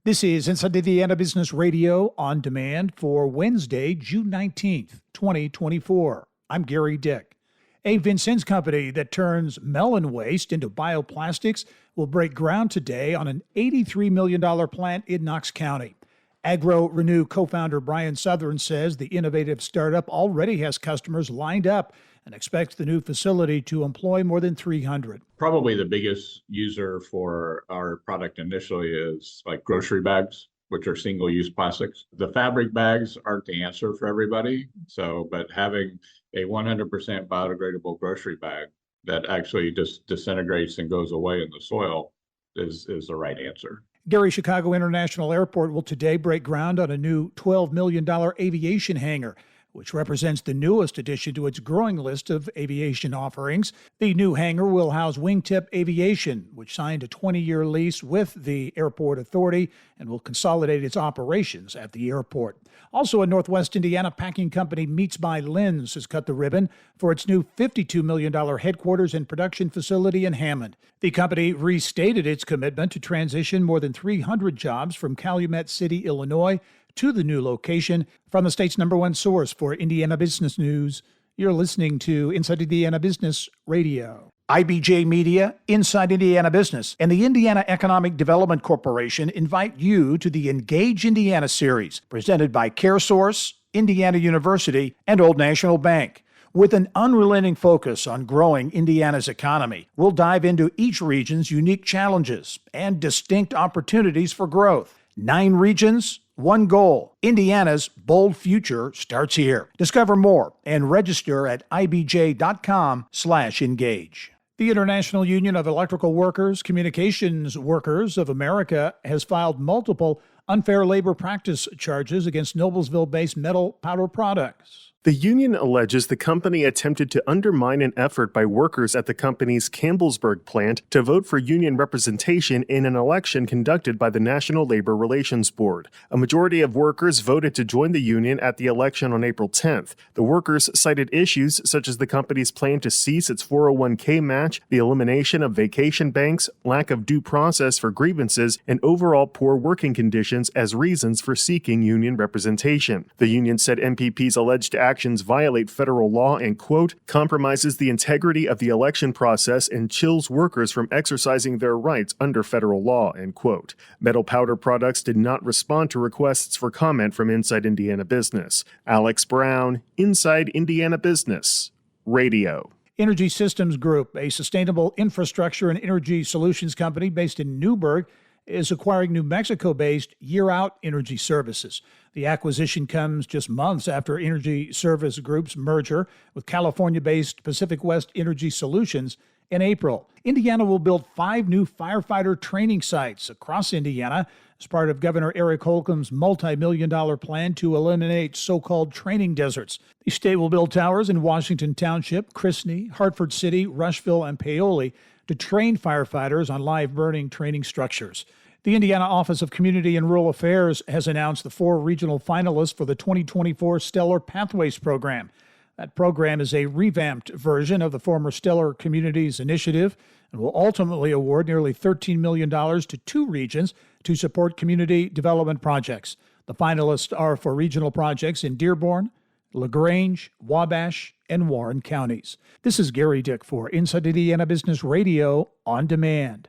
This is Inside Indiana Business Radio on demand for Wednesday, June 19th, 2024. I'm Gary Dick. A Vincennes company that turns melon waste into bioplastics will break ground today on an $83 million plant in Knox County. AgroRenew co-founder Brian Southern says the innovative startup already has customers lined up and expects the new facility to employ more than 300. Probably the biggest user for our product initially is like grocery bags, which are single-use plastics. The fabric bags aren't the answer for everybody. But having a 100% biodegradable grocery bag that actually just disintegrates and goes away in the soil is the right answer. Gary Chicago International Airport will today break ground on a new $12 million aviation hangar, which represents the newest addition to its growing list of aviation offerings. The new hangar will house Wingtip Aviation, which signed a 20-year lease with the Airport Authority and will consolidate its operations at the airport. Also in Northwest Indiana, packing company Meats by Lynn's has cut the ribbon for its new $52 million headquarters and production facility in Hammond. The company restated its commitment to transition more than 300 jobs from Calumet City, Illinois, to the new location. From the state's #1 source for Indiana business news, you're listening to Inside Indiana Business Radio. IBJ Media, Inside Indiana Business, and the Indiana Economic Development Corporation invite you to the Engage Indiana series, presented by CareSource, Indiana University, and Old National Bank. With an unrelenting focus on growing Indiana's economy, we'll dive into each region's unique challenges and distinct opportunities for growth. 9 regions, 1 goal. Indiana's bold future starts here. Discover more and register at ibj.com/engage. The International Union of Electrical Workers, Communications Workers of America has filed multiple unfair labor practice charges against Noblesville-based Metal Powder Products. The union alleges the company attempted to undermine an effort by workers at the company's Campbellsburg plant to vote for union representation in an election conducted by the National Labor Relations Board. A majority of workers voted to join the union at the election on April 10th. The workers cited issues such as the company's plan to cease its 401k match, the elimination of vacation banks, lack of due process for grievances, and overall poor working conditions as reasons for seeking union representation. The union said MPP's alleged actions violate federal law and, quote, compromises the integrity of the election process and chills workers from exercising their rights under federal law, end quote. Metal Powder Products did not respond to requests for comment from Inside Indiana Business. Alex Brown, Inside Indiana Business Radio. Energy Systems Group, a sustainable infrastructure and energy solutions company based in Newburgh, is acquiring New Mexico-based Year Out Energy Services. The acquisition comes just months after Energy Service Group's merger with California-based Pacific West Energy Solutions in April. Indiana will build 5 new firefighter training sites across Indiana as part of Governor Eric Holcomb's multi-million-dollar plan to eliminate so-called training deserts. The state will build towers in Washington Township, Chrisney, Hartford City, Rushville, and Paoli to train firefighters on live burning training structures. The Indiana Office of Community and Rural Affairs has announced the 4 regional finalists for the 2024 Stellar Pathways Program. That program is a revamped version of the former Stellar Communities Initiative and will ultimately award nearly $13 million to 2 regions to support community development projects. The finalists are for regional projects in Dearborn, LaGrange, Wabash, and Warren counties. This is Gary Dick for Inside Indiana Business Radio on Demand.